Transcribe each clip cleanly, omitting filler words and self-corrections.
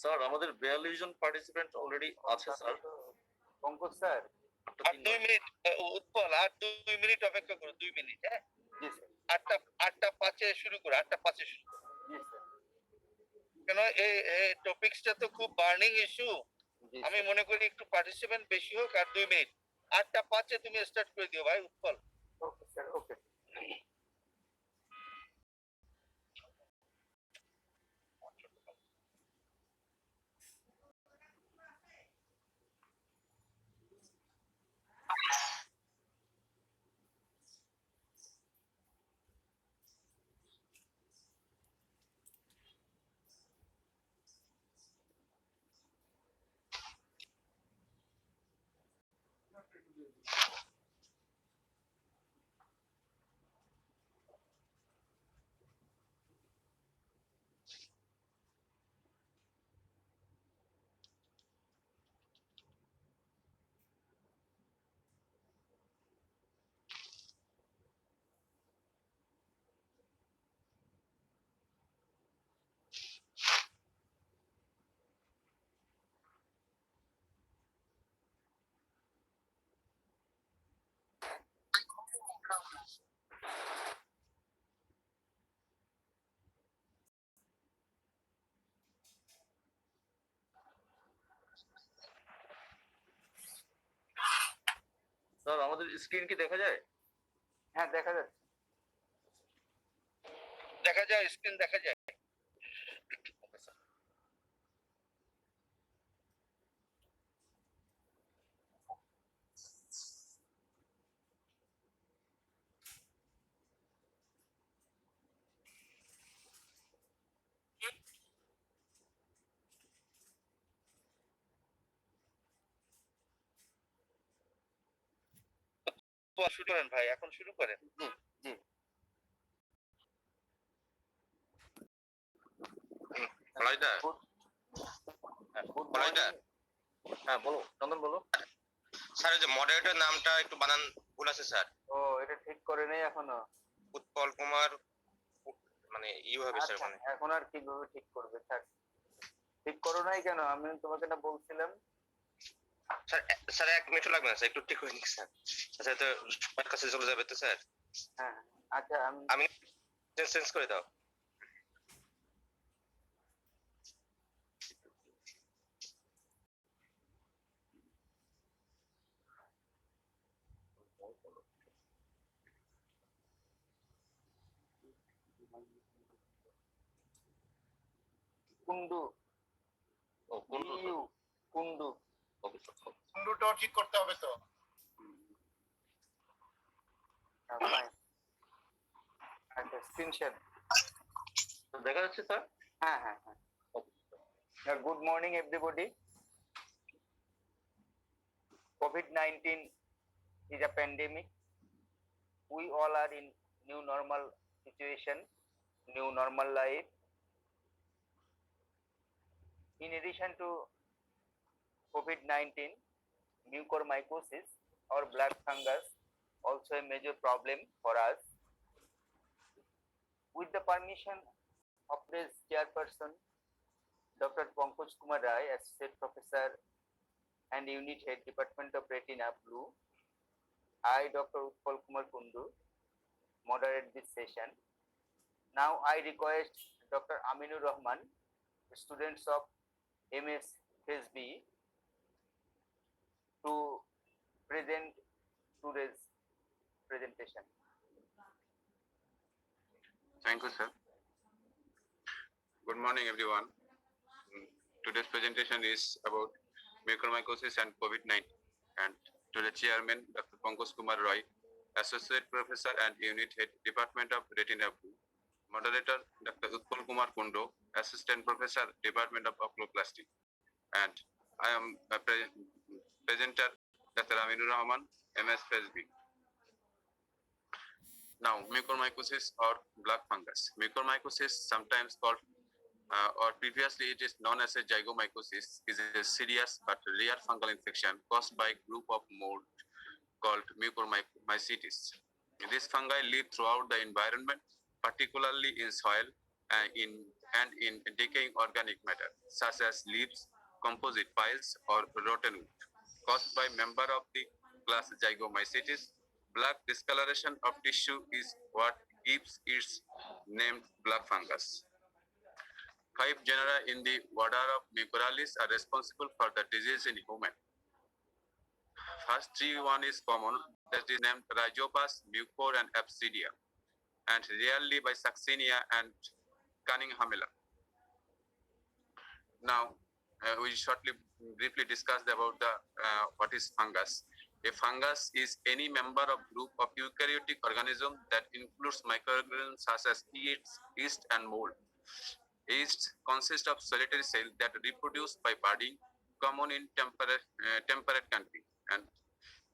Sir আমাদের 42 জন participant already আছে sir. Pankaj sir, আর 2 minute Utpal, আর 2 minute অপেক্ষা করো, 2 মিনিট। হ্যাঁ জি স্যার। 8:05 শুরু করো, 8:05 শুরু করো। জি স্যার। কেন এই টপিকসটা তো খুব বার্নিং ইস্যু। আমি মনে করি একটু পার্টিসিপেন্ট বেশি হোক, আর 2 মিনিট 8:05 তুমি স্টার্ট করে দিও ভাই উৎপল। ওকে স্যার, ওকে। স্যার আমাদের স্ক্রিন কি দেখা যায়? হ্যাঁ, দেখা যাচ্ছে। দেখা যায়, স্ক্রিন দেখা যায়। শুরু করেন ভাই, এখন শুরু করেন। জি জি। হ্যাঁ বলো চন্দন, বলো। স্যার যে মডারেটর নামটা একটু বানান ভুল আছে স্যার। ও, এটা ঠিক করে নেই এখনো। উৎপল কুমার, মানে হবে স্যার। মানে এখন আর কিভাবে ঠিক করবে স্যার? ঠিক করো নাই কেন? আমি তোমাকে না বলছিলাম। স্যার স্যার 1 মিনিট লাগবে না স্যার, একটু ঠিক করে নিন স্যার। আচ্ছা, তো আমার কাছে চলে যাবে তো স্যার। হ্যাঁ আচ্ছা, আমি চেঞ্জ করে দাও। কুন্ডু। ও কুন্ডু, কুন্ডু। Okay sir. কুন্ডুটাও ঠিক করতে হবে তো। ফাইন। আচ্ছা, স্ক্রিনশট দেখা যাচ্ছে স্যার? হ্যাঁ হ্যাঁ হ্যাঁ। Good morning everybody. COVID-19 is a pandemic. We all are in new normal situation, new normal life. In addition to COVID-19, mucormycosis or black fungus also a major problem for us. With the permission of this chairperson, Dr. Pankaj Kumar Rai, Associate Professor and Unit Head, Department of Retina Blue, I, Dr. Utpal Kumar Kundu, moderate this session. Now I request Dr. Aminur Rahman, students of MS FSB, to present today's presentation. Thank you, sir. Good morning, everyone. Today's presentation is about mucormycosis and COVID-19, and to the chairman, Dr. Pankaj Kumar Roy, Associate Professor and Unit Head, Department of Retina Blue, Moderator, Dr. Utpal Kumar Kundu, Assistant Professor, Department of Oculoplasty, and I am a presenter, Dr. Aminur Rahman, MS FSB. Now, mucormycosis or black fungus. Mucormycosis, sometimes called or previously it is known as a zygomycosis, is a serious but rare fungal infection caused by a group of mold called mucormycetes. These fungi live throughout the environment particularly in soil and in decaying organic matter, such as leaves, composite piles, or rotten wood, caused by member of the class Zygomycetes. Black discoloration of tissue is what gives its name black fungus. 5 genera in the order of Mucorales are responsible for the disease in human. First one is common, that is named Rhizopas, Mucor, and Absidia, and rarely by Succinia and Cunninghamella. Now, we shortly briefly discussed about the what is fungus. A fungus is any member of group of eukaryotic organism that includes microorganisms such as yeast and mold. Yeast consist of solitary cells that reproduce by budding, common in temperate country. And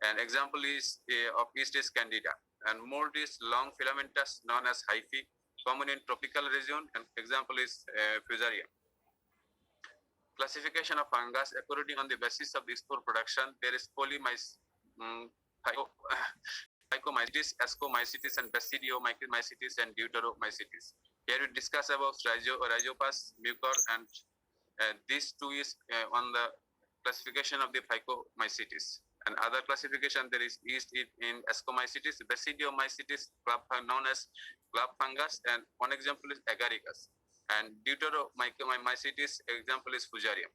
an example is of yeast is Candida, and mold is long filamentous known as hyphae, common in tropical region. And example is Fusarium. Classification of fungus according on the basis of the spore production. There is Phycomycetes, Ascomycetes, and Basidiomycetes and Deuteromycetes. Here we discuss about Rhizopas, Mucor, and these two is on the classification of the Phycomycetes. And other classification, there is yeast in Ascomycetes, Basidiomycetes, known as club fungus, and one example is Agaricus. And Deuteromycetes example is Fusarium.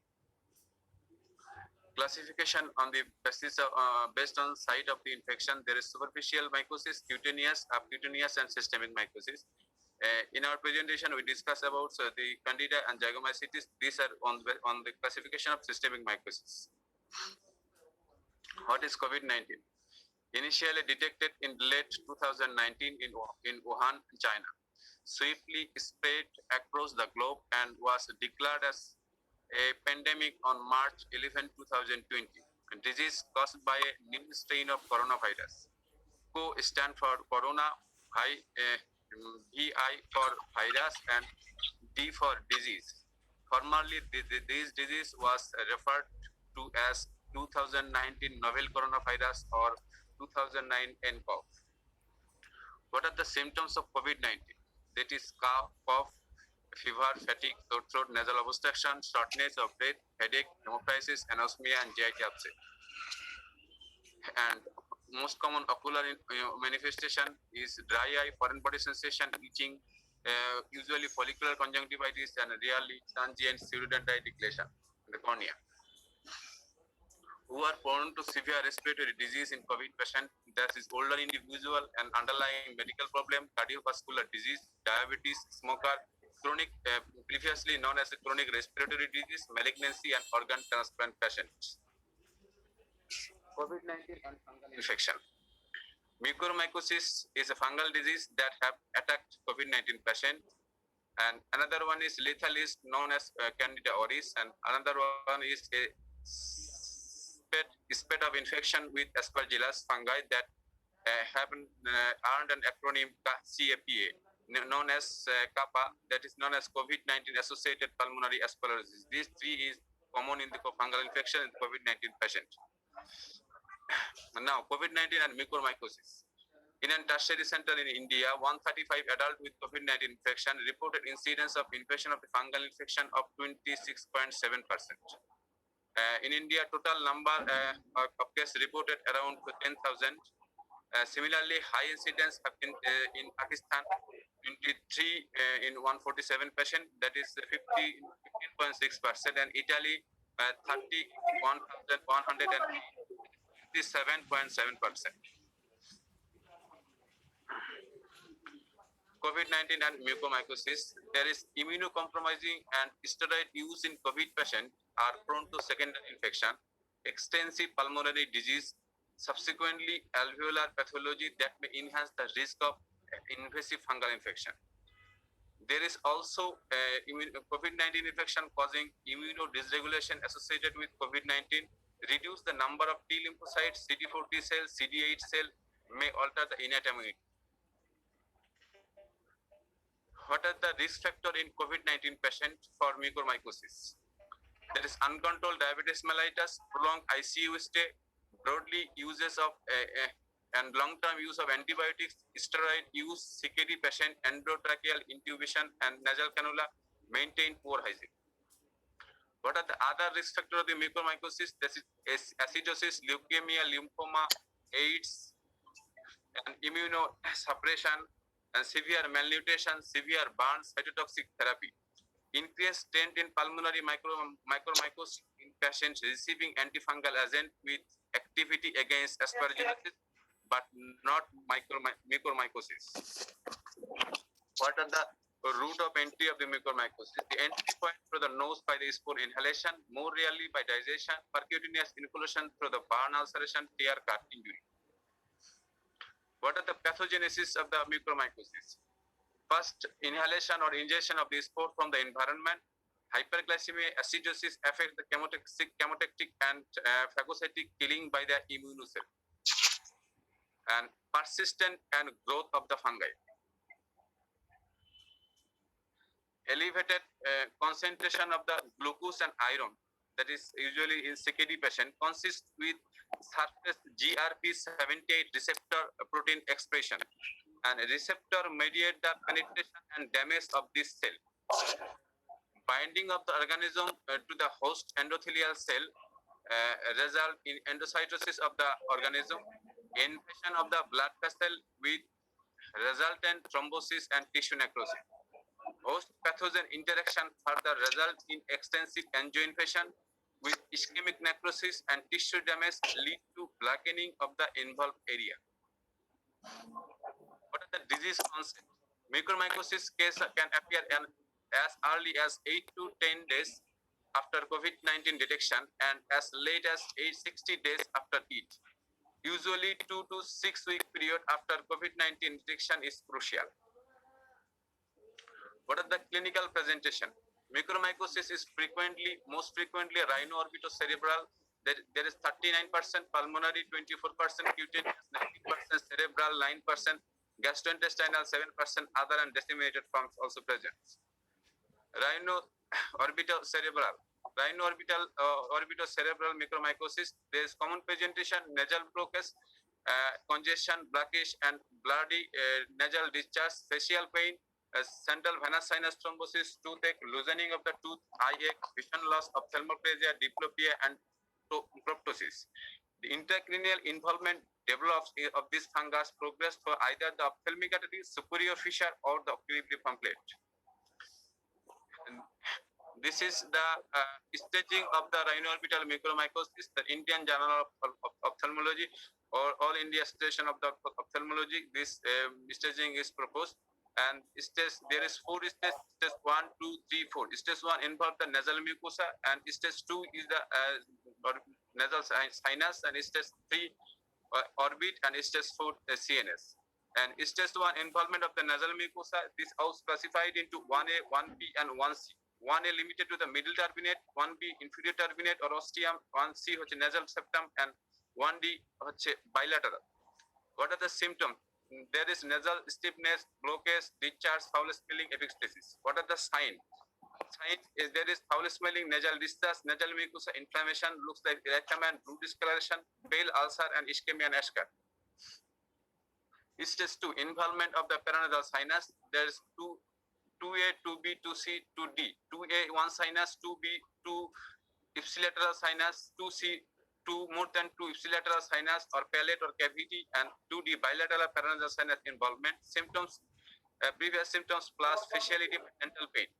Classification on the basis of based on site of the infection, there is superficial mycosis, cutaneous, subcutaneous, and systemic mycosis. In our presentation, we discuss about the Candida and Zygomycetes. These are on the classification of systemic mycosis. What is COVID-19? Initially detected in late 2019 in Wuhan, China, swiftly spread across the globe and was declared as a pandemic on March 11, 2020. A disease caused by a new strain of coronavirus. CO stand for corona, VI for virus, and D for disease. Formerly, this disease was referred to as 2019 novel coronavirus or 2009 nCoV. What are the symptoms of COVID-19? That is cough, fever, fatigue, sore throat, nasal obstruction, shortness of breath, headache, hemoptysis, anosmia, and GIT upset. And most common ocular manifestation is dry eye, foreign body sensation, itching, usually follicular conjunctivitis, and rarely transient pseudodendritic lesion in the cornea. Who are prone to severe respiratory disease in COVID patient? That is older individual and underlying medical problem, cardiovascular disease, diabetes, smoker, chronic, previously known as a chronic respiratory disease, malignancy, and organ transplant patients. COVID-19 and fungal infection. Mucormycosis is a fungal disease that have attacked COVID-19 patient. And another one is lethal is known as Candida auris, and another one is a spate of infection with Aspergillus fungi that have earned an acronym CAPA, known as CAPA, that is known as COVID-19 associated pulmonary aspergillosis. These three is common in the fungal infection in COVID-19 patient. Now, COVID-19 and mucormycosis. In a tertiary center in India, 135 adults with COVID-19 infection reported incidence of infection of the fungal infection of 26.7%. In India, total number of cases reported around 10,000. Similarly, high incidence in Pakistan, 23 in 147 patient, that is 15.6%, and Italy, 31,157.7%. COVID-19 and mucormycosis. There is immunocompromising and steroid use in COVID patient are prone to secondary infection, extensive pulmonary disease, subsequently alveolar pathology that may enhance the risk of invasive fungal infection. There is also COVID-19 infection causing immunodysregulation associated with COVID-19, reduce the number of T lymphocytes, CD4 T cells, CD8 cell, may alter the innate immunity. What are the risk factor in COVID-19 patient for mucormycosis? There is uncontrolled diabetes mellitus, prolonged ICU stay, broadly uses of and long-term use of antibiotics, steroid use, CKD patient, endotracheal intubation, and nasal cannula maintain poor hygiene. What are the other risk factors of the mucormycosis? This is acidosis, leukemia, lymphoma, AIDS, and immunosuppression, and severe malnutrition, severe burns, cytotoxic therapy. Increased trend in pulmonary mucormycosis in patients receiving antifungal agent with activity against aspergillosis, but not mucormycosis. What are the route of entry of the mucormycosis? The entry point through the nose by the spore inhalation, more rarely by digestion, percutaneous inhalation through the burn ulceration, tear, cut, injury. What are the pathogenesis of the mucormycosis? First, inhalation or ingestion of the spore from the environment. Hyperglycemia, acidosis affect the chemotactic and phagocytic killing by the immunocell. And persistent and growth of the fungi. Elevated concentration of the glucose and iron, that is usually in CKD patient, consists with surface GRP78 receptor protein expression, and receptor mediate the penetration and damage of this cell. Binding of the organism to the host endothelial cell result in endocytosis of the organism, invasion of the blood vessel with resultant thrombosis and tissue necrosis. Host pathogen interaction further result in extensive angioinfection with ischemic necrosis and tissue damage lead to blackening of the involved area. What are the disease onset? Mucormycosis case can appear as early as 8 to 10 days after COVID-19 detection and as late as 60 days after it. Usually 2 to 6 week period after COVID-19 detection is crucial. What are the clinical presentation? Mucormycosis is most frequently rhino-orbitocerebral. There is 39% pulmonary, 24% cutaneous, 19% cerebral, 9% gastrointestinal, 7% other and disseminated forms also present. Rhino-orbitocerebral mucormycosis. There is common presentation: nasal bronchus, congestion, blackish and bloody nasal discharge, facial pain, central venous sinus thrombosis, toothache, loosening of the tooth, eye ache, vision loss, ophthalmoplegia, diplopia, and proptosis. The intracranial involvement develops of this fungus progress for either the ophthalmic artery, superior fissure, or the equilibrium plate. This is the staging of the rhino-orbital mucormycosis. The Indian Journal of Ophthalmology or All India Association of the Ophthalmology. This staging is proposed, and there is 4 stages: stage 1, 2, 3, 4. Stage 1 involves the nasal mucosa, and stage 2 is the nasal sinus, and stage 3 orbit, and stage 4 CNS. And stage 1 involvement of the nasal mucosa. This is classified into 1A, 1B, and 1C. 1A limited to the middle turbinate, 1B inferior turbinate or ostium, 1C nasal septum, and 1D bilateral. What are the symptoms? There is nasal stiffness, blockage, discharge, foul smelling, epistaxis. What are the signs? Sign is there is foul smelling, nasal discharge, nasal mucosa inflammation, looks like erythema and blue discoloration, pale ulcer, and ischemia and eschar. Stage 2 involvement of the paranasal sinus. There is 2A, 2B, 2C, 2D. 2A, 1 sinus, 2B, 2 ipsilateral sinus, 2C, 2 more than 2 ipsilateral sinus or palate or cavity, and 2D bilateral paranasal sinus involvement. Symptoms, previous symptoms plus faciality, dental pain.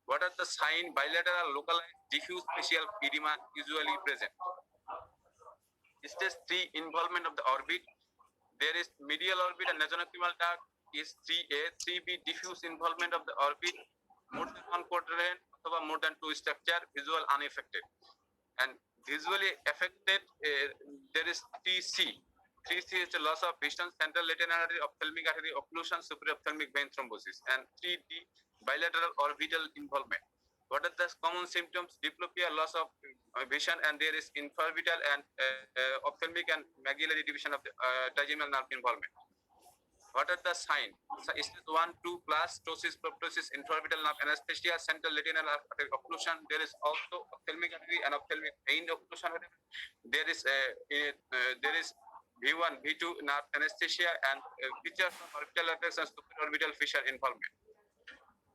What are the signs? Bilateral localized diffuse facial edema usually present. Stage 3 involvement of the orbit. There is medial orbit and nasonechimal duct is 3A, 3B diffuse involvement of the orbit, more than 1 quadrant or more than 2 structure, visual unaffected. And visually affected, there is 3C. 3C is the loss of vision, central lateral artery, ophthalmic artery occlusion, superior ophthalmic vein thrombosis, and 3D bilateral orbital involvement. What are the common symptoms? Diplopia, loss of vision, and there is infraorbital and ophthalmic and maxillary division of the trigeminal nerve involvement. What are the signs? Stage 1, 2 plus ptosis, proptosis, infraorbital nerve anesthesia, central lateral artery occlusion. There is also ophthalmic artery and ophthalmic vein occlusion. There is V1, V2 nerve anesthesia, and features of orbital apex and supraorbital fissure involvement.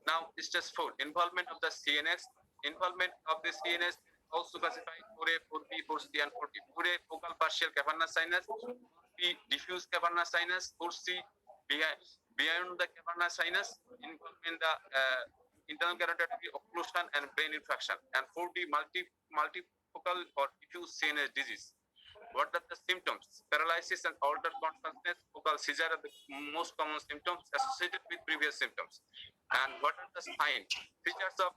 Now, stage 4, involvement of the CNS. Involvement of the CNS also classified 4A, 4B, 4C, and 4D. 4A, focal partial cavernous sinus. 4B, diffuse cavernous sinus. 4C, beyond the cavernous sinus, involving the internal carotid occlusion and brain infarction. And 4D, multifocal or diffuse CNS disease. What are the symptoms? Paralysis and altered consciousness, focal seizure are the most common symptoms associated with previous symptoms. And what are the signs? Features of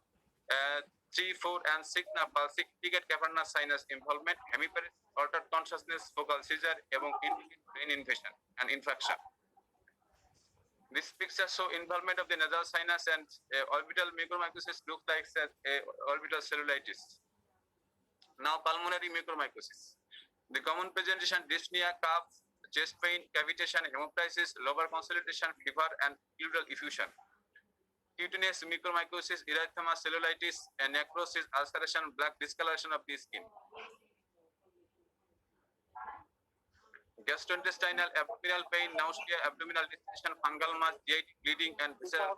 3, 4, and 6 palsy indicate cavernous sinus involvement, hemiparesis, altered consciousness, focal seizure, এবং indicate brain invasion and infection. This picture show involvement of the nasal sinus and orbital mucormycosis looks like orbital cellulitis. Now, pulmonary mucormycosis. The common presentation: dyspnea, cough, chest pain, cavitation, hemoptysis, lobar consolidation, fever, and pleural effusion. Cutaneous mucormycosis, erythema, cellulitis, and necrosis, ulceration, black discoloration of the skin. Gastrointestinal, abdominal pain, nausea, abdominal distension, fungal mass, GI bleeding, and visceral.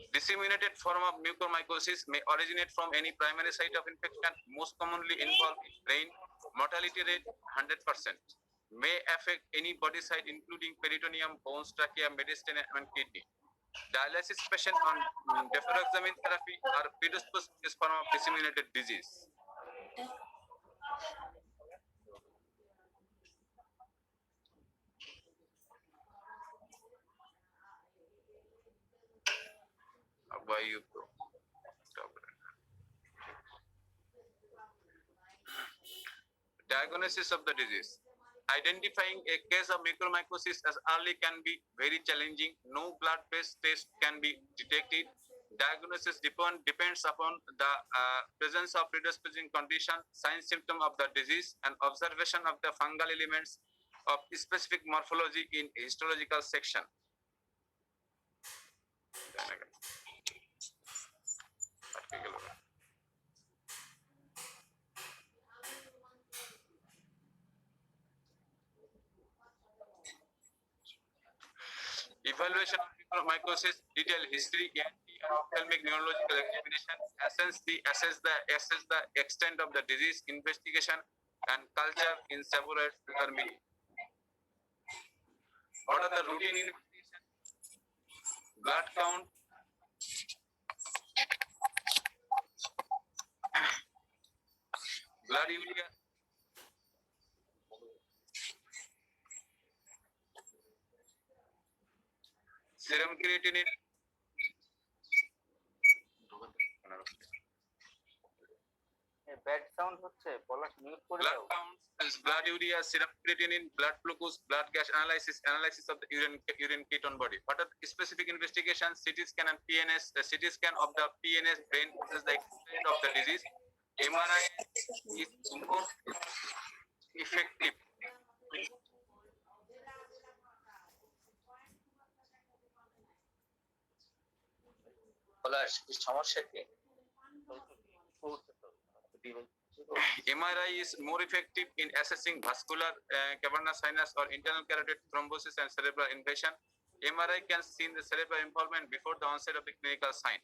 Disseminated form of mucormycosis may originate from any primary site of infection, most commonly involved in brain. Mortality rate 100%. May affect any body site including peritoneum, bones, trachea, mediastinum, and kidney. Dialysis patient on deferoxamine therapy are predisposed to this form of disseminated disease. Why you go? Stop it. Diagnosis of the disease. Identifying a case of mucormycosis as early can be very challenging. No blood-based test can be detected. Diagnosis depends upon the presence of predisposing condition, sign, symptom of the disease, and observation of the fungal elements of specific morphology in histological section. Evaluation of mucormycosis, detailed history, and ophthalmic neurological examination, assess the extent of the disease, investigation, and culture in several determining. What are the routine investigation? Blood count, blood urea, serum creatinine, bad sound হচ্ছে, পলাশ mute করে blood দাও। counts, blood urea, serum creatinine, blood glucose, blood gas analysis of the urine ketone body. What are the specific investigations? CT scan and PNS. The CT scan of the PNS brain is the extent of the disease. MRI is more effective. সমস্যা কি? MRI is more effective in assessing vascular cavernous sinus or internal carotid thrombosis and cerebral invasion. MRI can see the cerebral involvement before the onset of the clinical sign.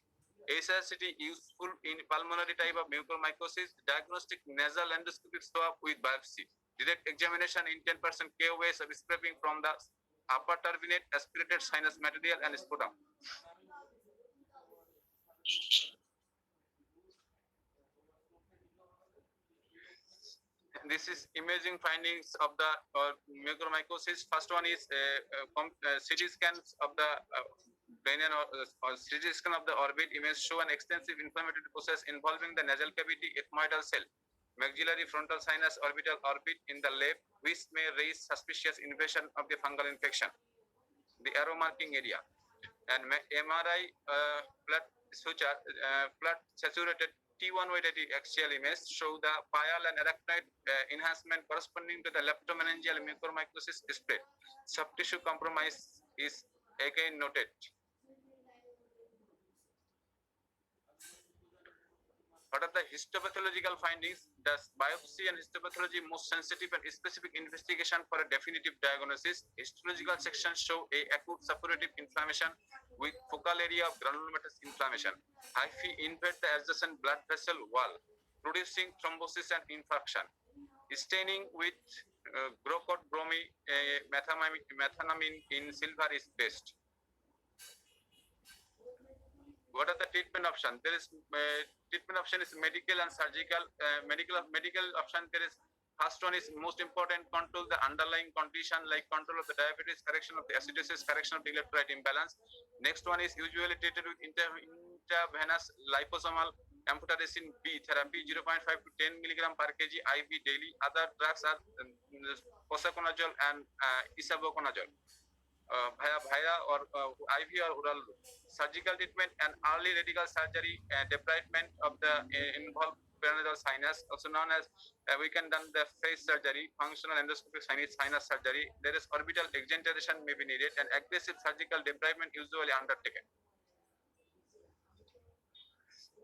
HRCT useful in pulmonary type of mucormycosis. Diagnostic nasal endoscopic swab with biopsy. Direct examination in 10% KOS of scraping from the upper turbinate, aspirated sinus material, and sputum. This is imaging findings of the mucormycosis. First one is CT scans of the brain or CT scan of the orbit image show an extensive inflammatory process involving the nasal cavity, ethmoidal cell, maxillary frontal sinus, orbital orbit in the left, which may raise suspicious invasion of the fungal infection. The arrow marking area and MRI blood saturated T1 weighted axial image show the pial and arachnoid enhancement corresponding to the leptomeningeal mucormycosis spread. Subtissue compromise is again noted. What are the histopathological findings? Does biopsy and histopathology most sensitive and specific investigation for a definitive diagnosis? Histological sections show a acute suppurative inflammation with focal area of granulomatous inflammation. Hyphae invade the adjacent blood vessel wall, producing thrombosis and infarction. Staining with Grocott methanamine in silver is best. What are the treatment options? There is treatment option is medical and surgical. Medical option, there is first one is most important, control the underlying condition like control of the diabetes, correction of the acidosis, correction of the electrolyte imbalance. Next one is usually treated with intravenous liposomal amphotericin B therapy 0.5 to 10 milligram per kg IV daily. Other drugs are posaconazole and isavuconazole via or IV or oral. Surgical treatment and early radical surgery, debridement of the involved paranasal sinus, also known as we can done the face surgery, functional endoscopic sinus surgery. There is orbital exenterization may be needed, and aggressive surgical debridement usually undertaken.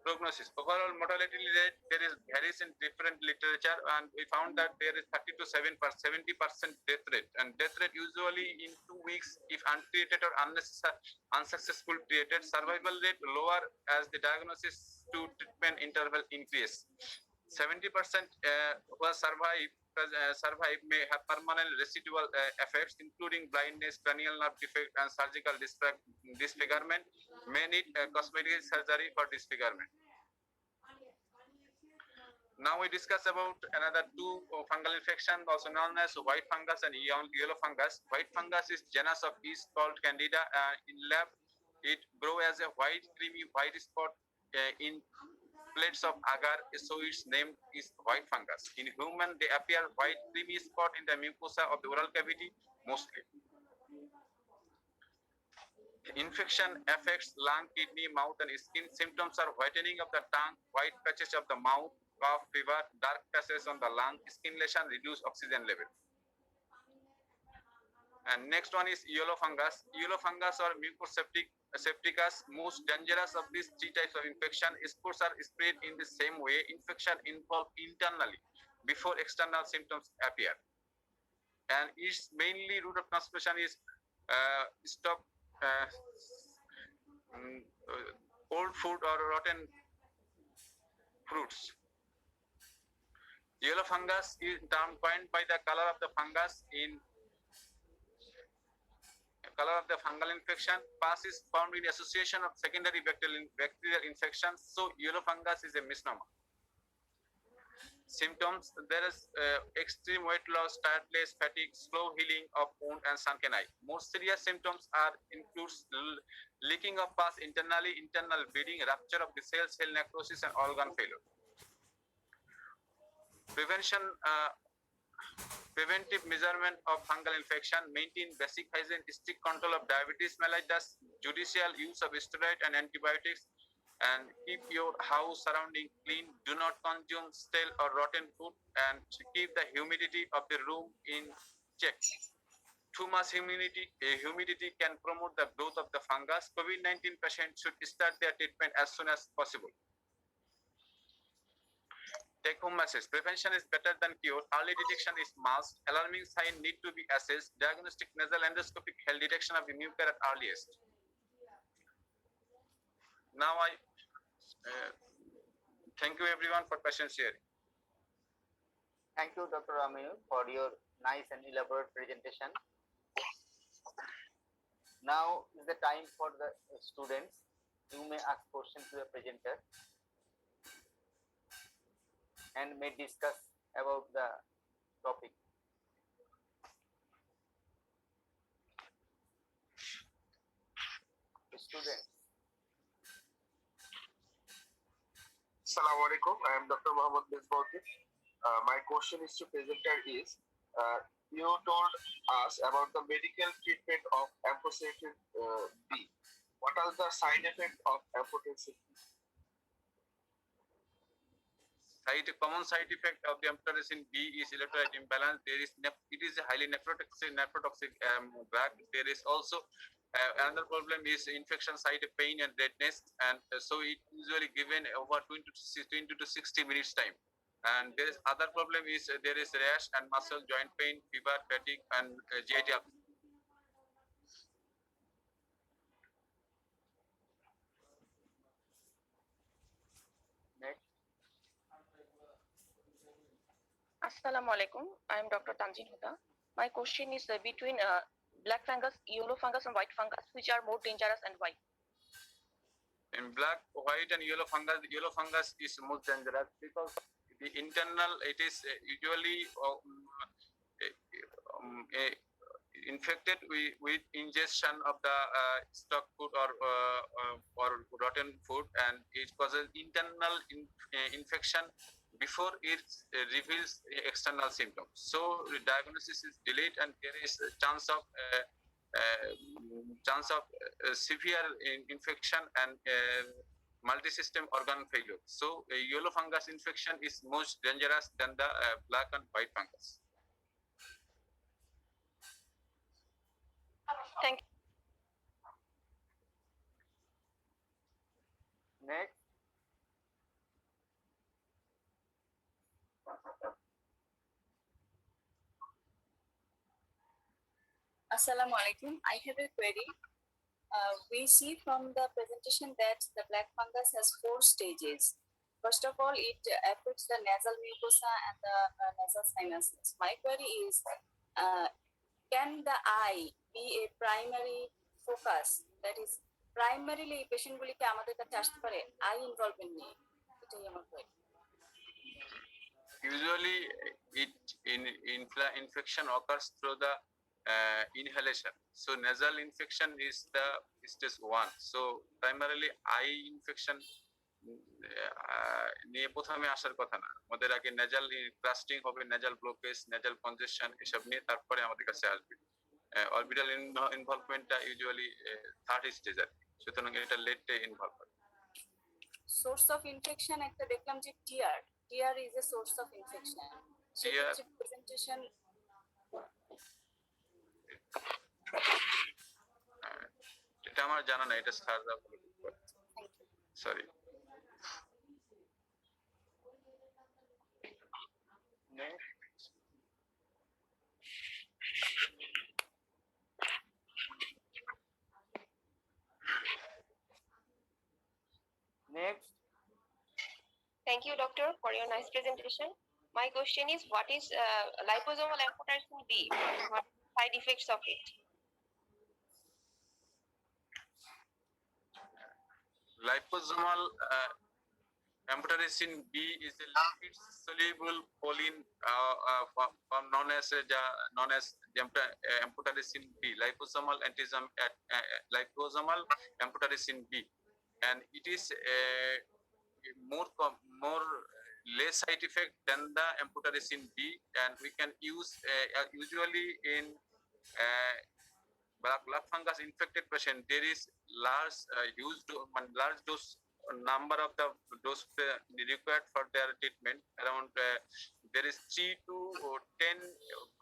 Prognosis. Overall mortality rate there is varies in different literature, and we found that there is 30 to 70% death rate, and death rate usually in 2 weeks if untreated or unsuccessful treated. Survival rate lower as the diagnosis to treatment interval increase. 70% who survive may have permanent residual effects, including blindness, cranial nerve defect, and surgical disfigurement. May need cosmetic surgery for disfigurement. Now we discuss about another two fungal infections, also known as white fungus and yellow fungus. White fungus is genus of yeast called Candida. In lab, it grows as a white, creamy white spot in plates of agar, so its name is white fungus. In human, they appear white, creamy spot in the mucosa of the oral cavity mostly. Infection affects lung, kidney, mouth, and skin. Symptoms are whitening of the tongue, white patches of the mouth, cough, fever, dark patches on the lung, skin lesion, reduced oxygen level. And next one is yellow fungus. Yellow fungus or Mucosepticus, most dangerous of these three types of infection. Spores are spread in the same way. Infection involved internally before external symptoms appear. And its mainly route of transmission is old food or rotten fruits. Yellow fungus is term coined by the color of the fungus in color of the fungal infection. Pus is found in association of secondary bacterial infections, so yellow fungus is a misnomer. Symptoms: there is extreme weight loss, tiredness, fatigue, slow healing of wound, and sunken eye. Most serious symptoms are includes leaking of pus internally, internal bleeding, rupture of the cell necrosis, and organ failure. Preventive measurement of fungal infection: maintain basic hygiene, strict control of diabetes mellitus, judicial use of steroid and antibiotics, and keep your house surrounding clean. Do not consume stale or rotten food, and keep the humidity of the room in check. Too much humidity can promote the growth of the fungus. COVID-19 patients should start their treatment as soon as possible. Take home message: prevention is better than cure. Early detection is must. Alarming signs need to be assessed. Diagnostic nasal endoscopic health detection of the mucus at earliest. Now I thank you everyone for patient sharing. Thank you, Dr. Aminu, for your nice and elaborate presentation. Now is the time for the students. You may ask questions to the presenter and may discuss about the topic. Students. Assalamu alaikum. I am Dr. Mohammed Misbauti. My question is to presenter is, you told us about the medical treatment of amphotericin B. What are the side effects of amphotericin B? Common side effect of the amphotericin B is electrolyte imbalance. It is a highly nephrotoxic drug. There is also Another problem is infection site pain and redness, and so it usually given over 20 to 60 minutes time. And there is other problem is there is rash and muscle joint pain, fever, fatigue, and GIT. Next. Assalamu alaikum. I am Dr. Tanjin Huda. My question is between black fungus, yellow fungus, and white fungus, which are more dangerous and why? In black, white, and yellow fungus is most dangerous because the internal it is usually infected with ingestion of the stock food or rotten food, and it causes internal infection before it reveals external symptoms. So the diagnosis is delayed, and there is a chance of severe infection and multi-system organ failure. So yellow fungus infection is most dangerous than the black and white fungus. Thank you. Next. Assalamu alaikum. I have a query. We see from the presentation that the black fungus has 4 stages. First of all, it affects the nasal mucosa and the nasal sinuses. My query is, can the eye be a primary focus? That is, primarily patient গুলিকে আমাদের কাছে আসতে পারে eye involvement নিয়ে? এটাই আমার query. Usually, infection occurs through the inhalation. So nasal infection is the stage 1. So primarily eye infection নিয়ে প্রথমে আসার কথা না, আমাদের আগে nasal ক্লাস্টিং হবে, nasal ব্লকেজ, nasal কনজেশন এসব নিয়ে তারপরে আমাদের কাছে আসবে। অরবিটাল ইনভলভমেন্টটা ইউজুয়ালি থার্ড স্টেজ আর কি, সুতরাং এটা লেট ইনভলভ হয়। সোর্স অফ ইনফেকশন একটা দেখলাম যে TR is a source of infection. Presentation এটা আমার জানা না, এটা স্যাররা বলে। Sorry. Next. Thank you, doctor, for your nice presentation. My question is, what is liposomal amphotericin B? What are the side effects of it? Liposomal amphotericin B is a lipid soluble choline known as amphotericin B, liposomal amphotericin B, and it is more less side effect than the amphotericin B, and we can use usually in black fungus infected patient. There is large dose number of the dose required for their treatment. Around there is 3 to 10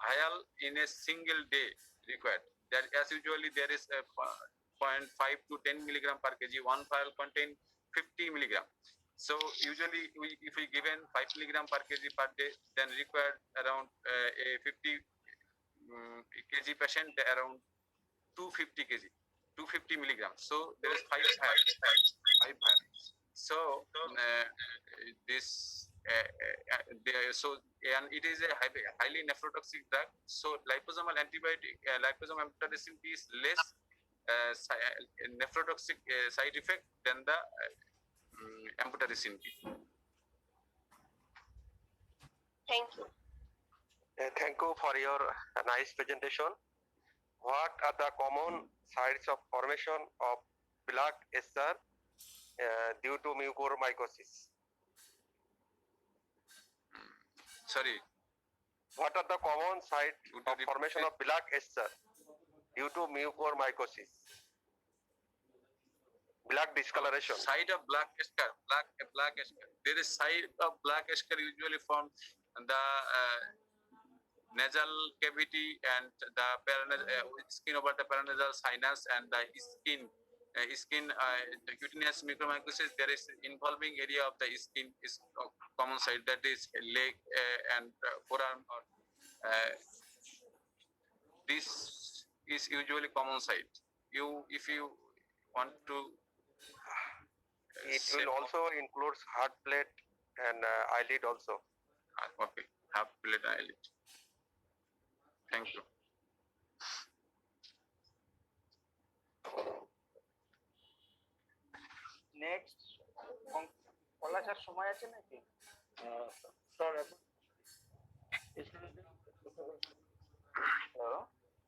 vial in a single day required. That as usually there is 0.5 to 10 milligram per kg. One vial contain 50 milligram. So usually if we given 5 milligram per kg per day, then required around a 50 kg patient around 250 kg, 250 milligrams. So there is 5 vials. So this and it is a highly nephrotoxic drug. So liposomal amphotericin B is less nephrotoxic side effect than the amphotericin B. Thank you. Thank you for your nice presentation. What are the common sites of formation of black ester due to mucormycosis? Sorry. What are the common sites of formation of black ester due to mucormycosis? Black discoloration. Site of black eschar. There is site of black eschar usually formed the nasal cavity and the skin over the paranasal sinus and the the cutaneous mucormycosis. There is involving area of the skin is common site, that is leg and forearm. Or this is usually common site. If you want to, It will also includes heart plate and eyelid also. okay, half plate eyelid. Thank you. Next পলাশার সময় আছে নাকি? Sir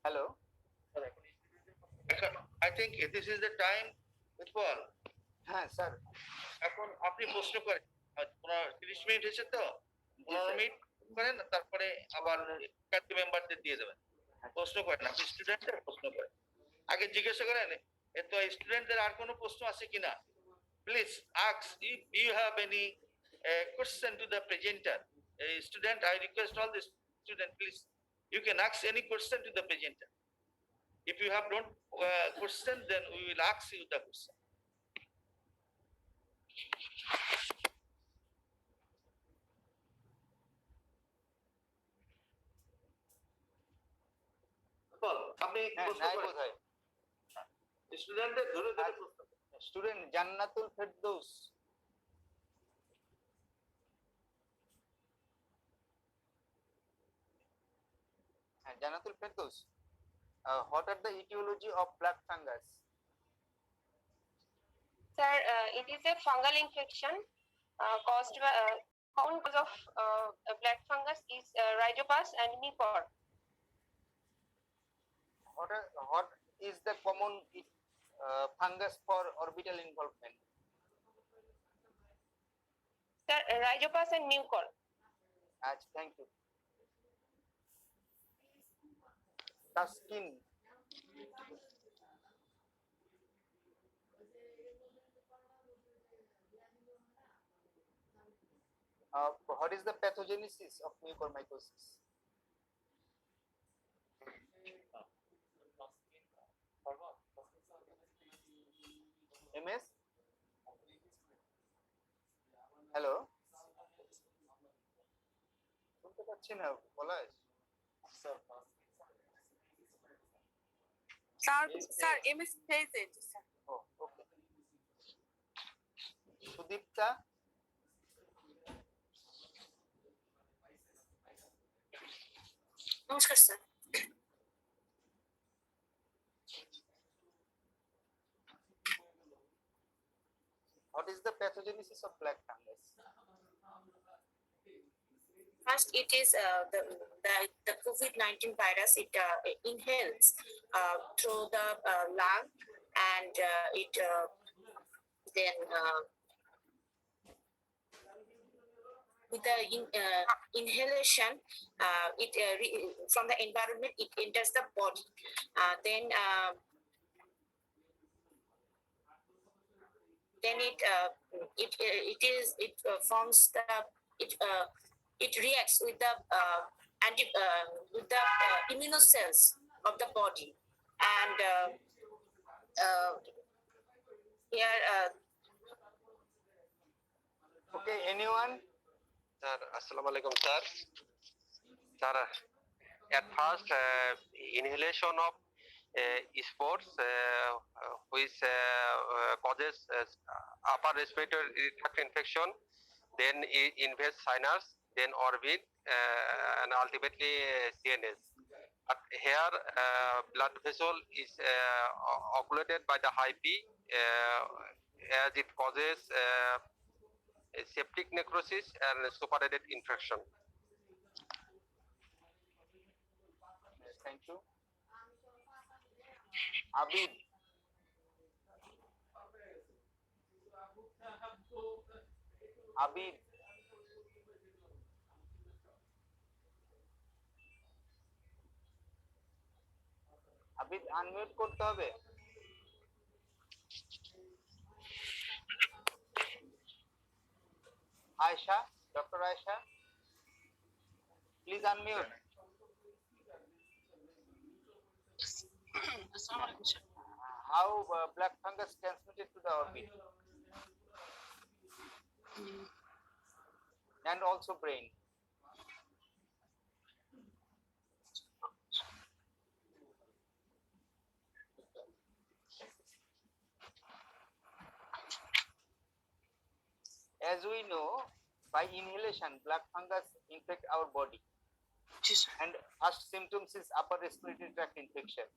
hello hello I think this is the time. Utpal, হ্যাঁ sir এখন আপনি প্রশ্ন করেন। 30 minute হয়েছে তো, 15 মিনিট করেন, তারপরে আবার কার্ড মেম্বারদের দিয়ে দেবেন। প্রশ্ন করেন, আপনি স্টুডেন্টদের প্রশ্ন করেন, আগে জিজ্ঞাসা করেন তো স্টুডেন্টদের আর কোনো প্রশ্ন আছে কিনা। Please ask if you have any question to the presenter. Student, I request all the student, please, you can ask any question to the presenter. If you have don't question, then we will ask you the question. আপনি নাই বোধহয় স্টুডেন্টদের ধরে ধরে প্রশ্ন student Jannatul Ferdous. হ্যাঁ Jannatul Ferdous, what are the etiology of black fungus? Sir, it is a fungal infection caused by common cause of black fungus is rhizopus and mucor. What is the common fungus for orbital involvement? Sir, rhizopus and mucor. আচ্ছা, thank you. The skin. What is the pathogenesis of mucormycosis? MS? Hello, শুনতে পাচ্ছি না পলাশ। Sir, MS says it. ও ওকে। সুদীপ্তা? নমস্কার sir. What is the pathogenesis of black fungus? First, it is the COVID-19 virus. It inhales through the lung, and it then with the inhalation, from the environment it enters the body. Then it forms the it reacts with the immunocells of the body, and here Okay, anyone? Sir, assalamu alaikum, sir. Sir, at first, inhalation of sports, which causes upper respiratory tract infection, then it invades sinus, then orbit, and ultimately CNS. But here, blood vessel is occluded by the high P, as it causes septic necrosis and superadded infection. Thank you. Abid. Abid. Abid unmute করতে হবে। Ayesha, doctor Ayesha, please unmute. Assalamualaikum, sir. How black fungus transmitted to the orbit and also brain? As we know, by inhalation, black fungus infect our body, Ji, sir. and first symptoms is upper respiratory tract infection,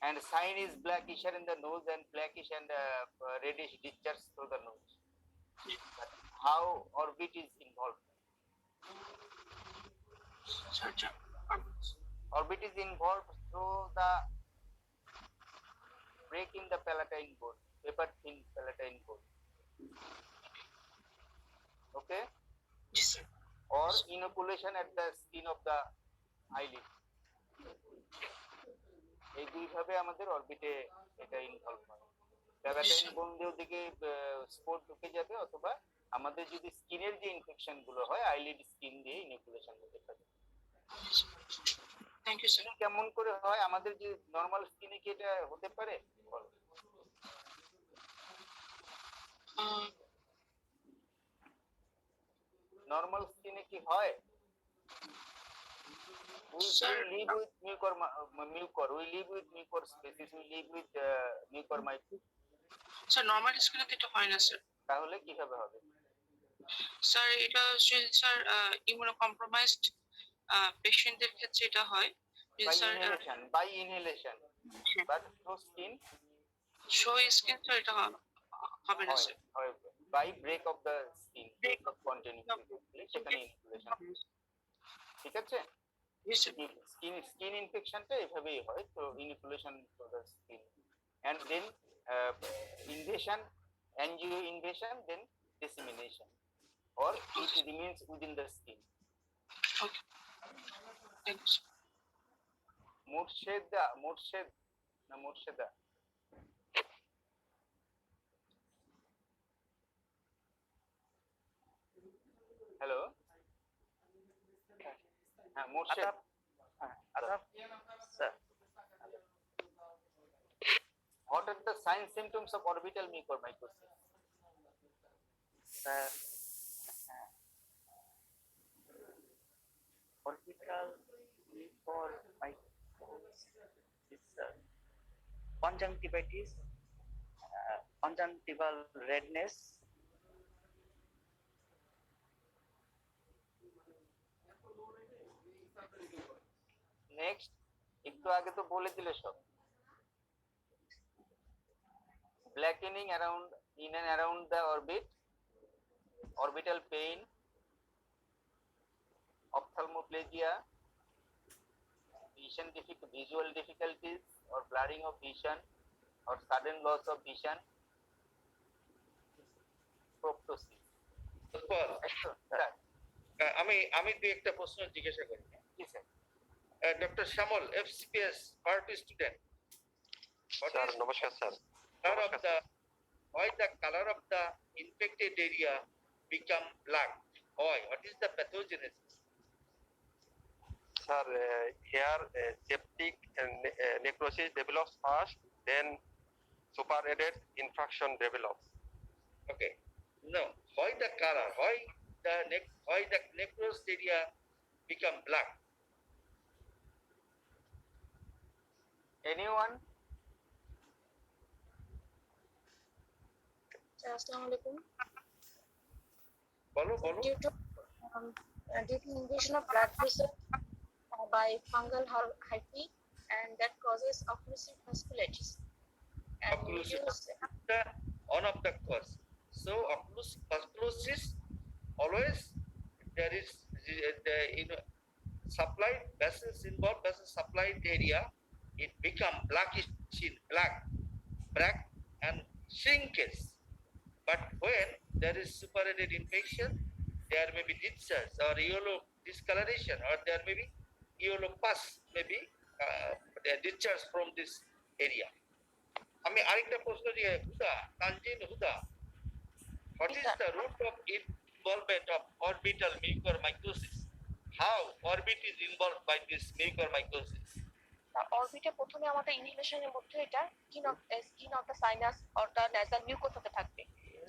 and sign is blackish in the nose and blackish and reddish discharge through the nose. But how orbit is involved? Sir, sir. Orbit is involved through the break in the palatine bone, paper thin palatine bone. Okay, Ji, sir. or inoculation at the skin of the eyelid. এই দুইভাবে আমাদের অরবিটে এটা involve হয়। প্যারাটাইন বোন দিয়ে ওদিকে spore ঢুকে যাবে, অথবা আমাদের যদি স্কিনের যে ইনফেকশন গুলো হয় আইলিড স্কিন দিয়ে ইনোকুলেশন হতে পারে। Thank you, sir. কেমন করে হয়? আমাদের যে নরমাল স্কিনে কি এটা হতে পারে? নরমাল স্কিনে কি হয়? We live with mucor. We live with mucor species. We live with mucormycosis. Sir, normal স্কিনে তো এটা হয় না, স্যার। তাহলে কিভাবে হবে? স্যার, এটা স্যার ইমিউনোকম্প্রোমাইজড পেশেন্টদের ক্ষেত্রে এটা হয়। By inhalation. But through skin. Skin তো এটা হবে না, sir. By break of the skin. Break of continuity. সেখানে ইনফেকশন। ঠিক আছে? স্কিন ইনফেকশনটা এভাবেই হয়, তো inflation to the skin and then invasion, angio invasion, then dissemination, or it remains within the skin. Okay. Thank you, sir. Mursheda. Hello. Murshid. Sir. What are the signs symptoms of orbital mucormycosis? Sir, orbital mucormycosis is conjunctivitis, conjunctival redness, next, একটু আগে তো বলে দিলে সব। blackening around, in and around the orbit, orbital pain, ophthalmoplegia, visual difficulties or blurring of vision or sudden loss of vision, proptosis. আমি দুই একটা প্রশ্ন জিজ্ঞাসা করি। ডক্টর শ্যামল, FCPS পার্টি স্টুডেন্ট। স্যার নমস্কার sir. Why the color of the infected area become black? Why? What is the pathogenesis? Sir, here septic necrosis develops first, then superadded infection develops. Okay. No. Why the color? Why the necrosed area become black? Anyone? Assalamualaikum. Bolo. Due to invasion of blood vessel by fungal hyphae, and that causes occlusive vasculitis. One of the cause. So occlusive vasculosis, always there is the supplied vessels involved, vessel supplied area, it become blackish in black and shrinkage. But when there is superadded infection, there may be discharge or yellow discoloration, or there may be yellow pus, maybe discharge from this area. আমি আরেকটা প্রশ্ন দিয়ে তানজিন হুদা, what is the root of involvement of orbital mucormycosis? How orbit is involved by this mucormycosis? অরবিটে প্রথমে আমাদের ইনহেলেশনের মধ্যে এটা skin of the sinus or the nasal মিউকোসাতে থাকবে,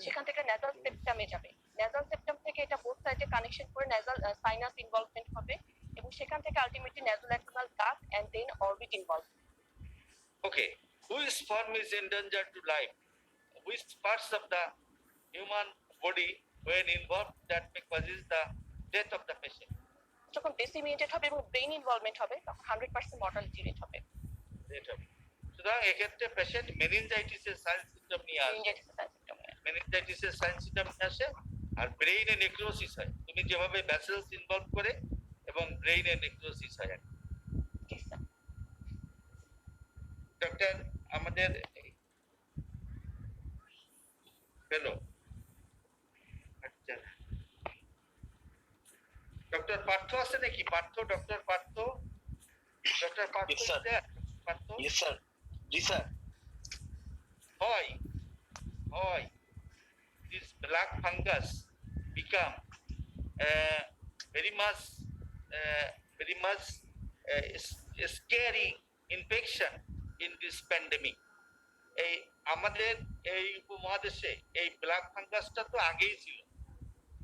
সেখান থেকে ন্যাজাল সেপ্টামে যাবে, ন্যাজাল সেপ্টাম থেকে এটা বোথ সাইডে কানেকশন করে ন্যাজাল সাইনাস ইনভলভমেন্ট হবে এবং সেখান থেকে ultimately nasolacrimal duct and then orbit involve. Okay, which sperm is endangered to life? Which parts of the human body when involved that may causes the death of the patient? যখন disseminated হবে এবং brain involvement হবে তখন 100% mortality rate হবে। সুতরাং এক্ষেত্রে patient মেনিনজাইটিসের sign symptom নিয়ে আসে, মেনিনজাইটিসের সাইন সিম্পটম নিয়ে আসে আর ব্রেইনে নেক্রোসিস হয়। তুমি যেভাবে ভেসেলস ইনভলভ করে এবং ব্রেইনে নেক্রোসিস হয়। ডক্টর আমাদের হ্যালো আচ্ছা ডক্টর পার্থ আছে নাকি? Partha, doctor Partha, doctor Partha Yes, sir. Partha Yes, sir. Yes, sir. হয় this black fungus become very much scary infection in this pandemic. এই আমাদের এই উপমহাদেশে এই ব্ল্যাক ফাঙ্গাসটা তো আগেই ছিল,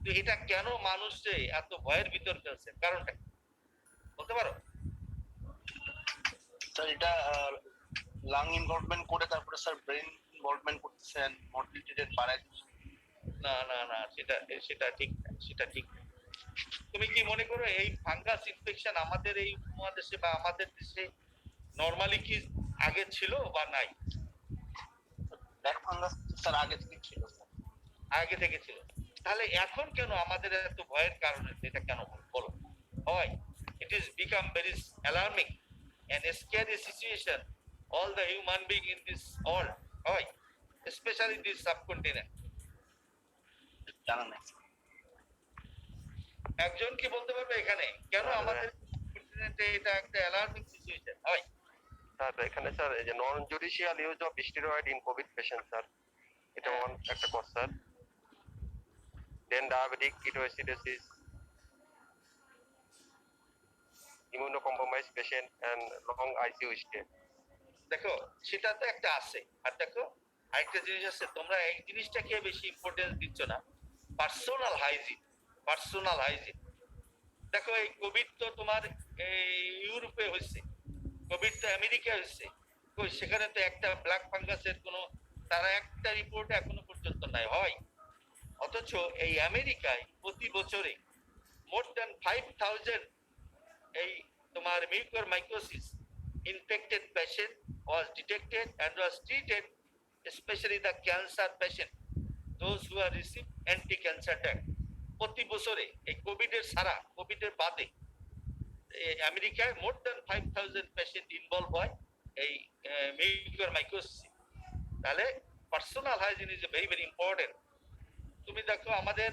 তো এটা কেন মানুষে এত ভয়ের ভিতর ফেলছে, কারণটা কি বলতে পারো? স্যার এটা লাং ইনভলভমেন্ট করে তারপরে স্যার ব্রেন ইনভলভমেন্ট করতেছেন, মর্টালিটি রেট বাড়ায়। না না না, সেটা ঠিক না, সেটা ঠিক না। তুমি কি মনে করো এই ফাঙ্গাস ইনফেকশন আমাদের এই উপমহাদেশে বা আমাদের দেশে নরমালি কি আগে ছিল বা নাই? ব্ল্যাক ফাঙ্গাস স্যার আগে থেকে ছিল স্যার। আগে থেকে ছিল, তাহলে এখন কেন আমাদের এত ভয়ের কারণ এটা কেন বলো? হয় it is become very alarming and a scary situation all the human being in this world, হয় especially this subcontinent. জানা নাই একজন কি বলতে পারবে এখানে কেন আমাদের কন্টিনেন্টে এটা একটা অ্যালার্মিং সিচুয়েশন হয়? স্যার এখানে স্যার এই যে non judicial use of steroid in covid patient sir, এটা একটা cause sir. Then diabetic ketoacidosis, immunocompromise patient and long ICU stay. দেখো সেটা তো একটা আছে, আর দেখো আরেকটা জিনিস আছে, তোমরা এই জিনিসটাকে বেশি ইম্পর্টেন্স দিচ্ছ না, পার্সোনাল হাইজিন। দেখো এই কোভিড তো তোমার এই ইউরোপে হয়েছে, কোভিড তো আমেরিকা হয়েছে, সেখানে তো একটা ব্ল্যাক ফাঙ্গাসের কোনো তারা একটা রিপোর্ট এখনো পর্যন্ত নাই হয়। অথচ এই আমেরিকায় প্রতি বছরে মোর দ্যান 5,000 এই তোমার mucormycosis infected patient was detected and was treated, especially the cancer patient, those who are received anti-cancer drug. প্রতি বছরে এই কোভিডের সারা কোভিডের বাদে আমেরিকায় মোর দ্যান 5,000 পেশেন্ট ইনভলভ হয় এই মিউকরমাইকোসিস। তাহলে personal hygiene is very very important. তুমি দেখো আমাদের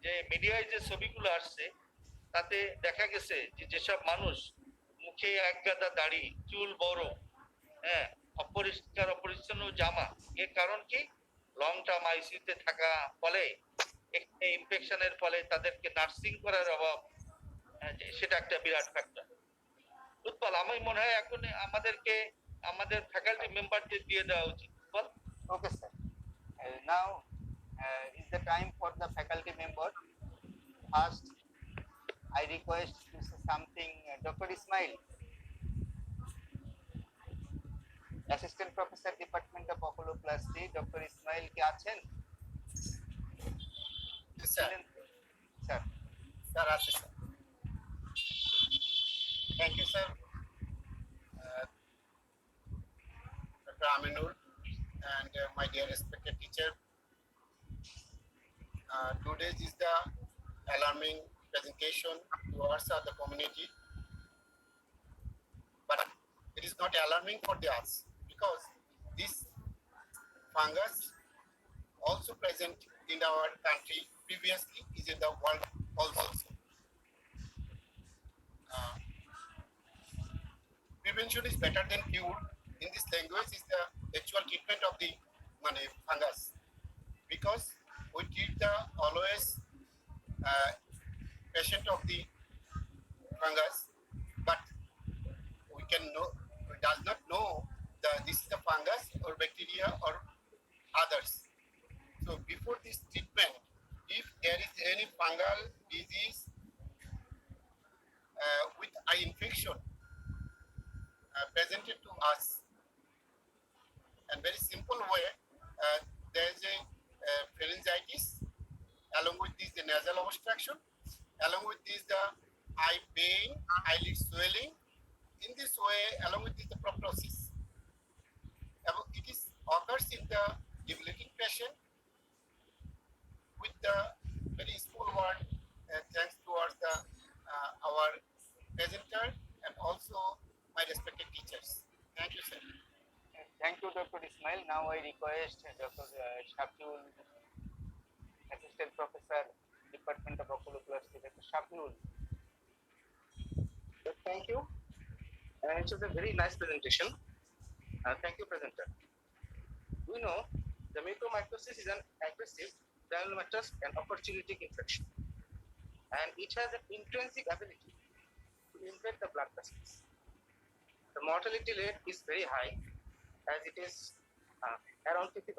যে মিডিয়ায় যে ছবিগুলো আসছে তাতে দেখা গেছে যে যেসব মানুষ মুখে এক গাদা দাড়ি, চুল বড়, হ্যাঁ, অপরিষ্কার অপরিচ্ছন্ন জামা, এর কারণ কি লং টার্ম আইসিইউতে থাকা ফলে ইনফেকশনের ফলে তাদেরকে নার্সিং করার অভাব, সেটা একটা বিরাট ফ্যাক্টর। উৎপল, আমার মনে হয় এখন আমাদেরকে আমাদের ফ্যাকাল্টি মেম্বারদের দিয়ে দেওয়া উচিত। বল। Okay, sir. Now is the time for the faculty member. First, I request to say something. Dr. Ismail, Assistant Professor, Department of Oculoplasty. Dr. Ismail, কি আছেন? স্যার। Sir. স্যার আছে sir. Thank you, sir. Dr. Aminul and my dear respected teacher. Today is the alarming presentation towards the community, but it is not alarming for us because this fungus also present in our country previously is in the world also. Prevention is better than cure. In this language is the actual treatment of the fungus, because we treat the always patient of the fungus, but we can know infection presented to us. And very simple way, there is a pharyngitis, along with this the nasal obstruction, along with this the eye pain, eyelid swelling. In this way, along with this the proptosis. It is occurs in the debilitating patient with the very small word, thanks towards the our presenter and also my respected teachers. Thank you, sir. Thank you, Dr. Ismail. Now I request Dr. Shafiul, Assistant Professor, Department of Oculoplastics, Dr. Shafiul. Thank you. And it was a very nice presentation. Thank you, presenter. We know the mucormycosis is an aggressive, granulomatous, and opportunistic infection, and it has an intrinsic ability to infect the blood vessels. The mortality rate is very high, as it is around 50%.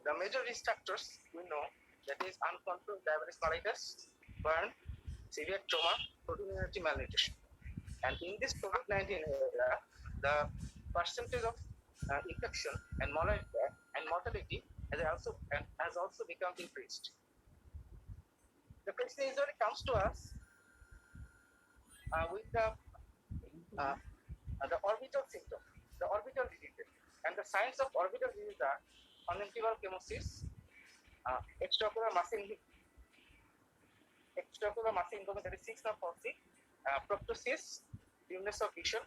The major risk factors we know, that is uncontrolled diabetes mellitus, burn, severe trauma, proteinurity malnutrition. And in this COVID-19 era, the percentage of infection and mortality has also become increased. The question usually comes to us with the orbital symptom, the orbital diseases, and the signs of orbital disease are conjunctival chemosis, extraocular mass involvement, that is 6 or 4C, proptosis, dimness of vision,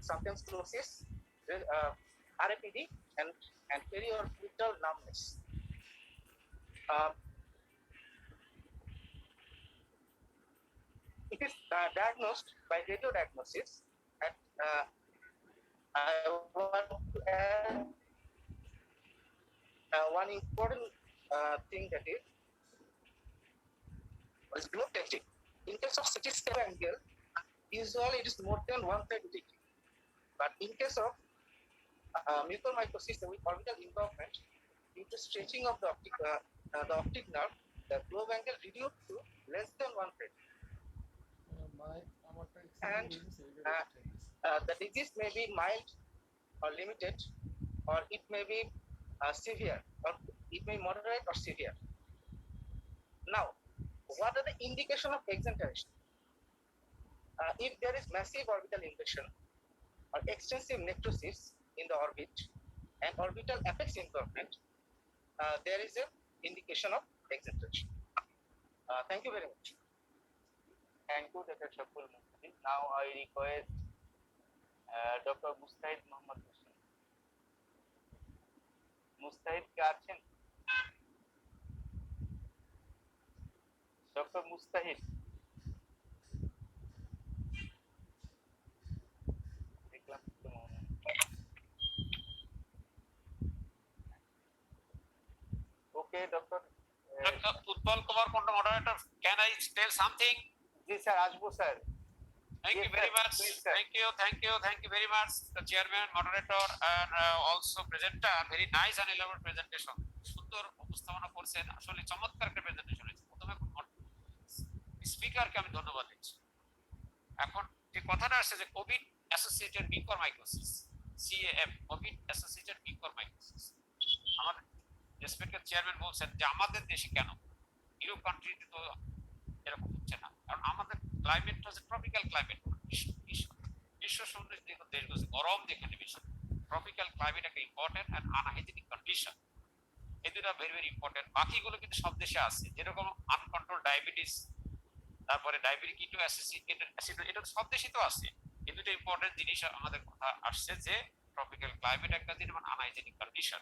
sometimes sclerosis, RAPD, and periorbital numbness. It is diagnosed by radiodiagnosis. I want to add one important thing, that is blood testing. In case of CT scan angle, usually it is more than 130 degree. But in case of mucormycosis with orbital involvement, due to stretching of the optic nerve, the globe angle reduced to less than 130. And the disease may be mild or limited, or it may be severe, or it may be moderate or severe. Now, what are the indication of exenteration? If there is massive orbital invasion or extensive necrosis in the orbit and orbital apex involvement, there is an indication of exenteration. Thank you very much. Thank you, Dr. Shafiul. Now I request Dr. Mustahid Mohammad Hussain. Mustahid কে আছেন? Dr. Mustahid. Okay, Dr. Utpal Kumar Konda, moderator, can I tell something? Yes, sir. Ajbu, sir. Thank you very much. Thank you very much, the chairman, moderator, and also presenter. Very nice and elaborate presentation. সুন্দর উপস্থাপনা করছেন, আসলে চমৎকার একটা presentation হয়েছে। প্রথমে স্পিকারকে আমি ধন্যবাদ দিচ্ছি। এখন যে কথাটা আসছে যে Covid associated mucormycosis, CAM, Covid associated mucormycosis, আমাদের রেসপেক্টেড চেয়ারম্যান বলছেন যে আমাদের দেশে কেন, ইউরোপ কান্ট্রিতে তো এরকম হচ্ছে না, কারণ আমাদের ক্লাইমেট হচ্ছে ট্রপিক্যাল ক্লাইমেট। বিশ্ব সমৃদ্ধ দেশগুলো গরম যেখানে বেশি, ট্রপিক্যাল ক্লাইমেট একটা ইম্পর্টেন্ট অ্যান্ড আনহাইজেনিক কন্ডিশন, এই দুটো ভেরি ভেরি ইম্পর্টেন্ট। বাকিগুলো কিন্তু সব দেশে আছে, যেরকম আনকন্ট্রোল ডায়াবেটিস, তারপরে ডায়াবেটিক অ্যাসিড, এটা সব দেশে তো আছে। এই দুটো ইম্পর্টেন্ট জিনিস আমাদের কথা আসছে যে ট্রপিক্যাল ক্লাইমেট একটা জিনিস এবং আনহাইজেনিক কন্ডিশন।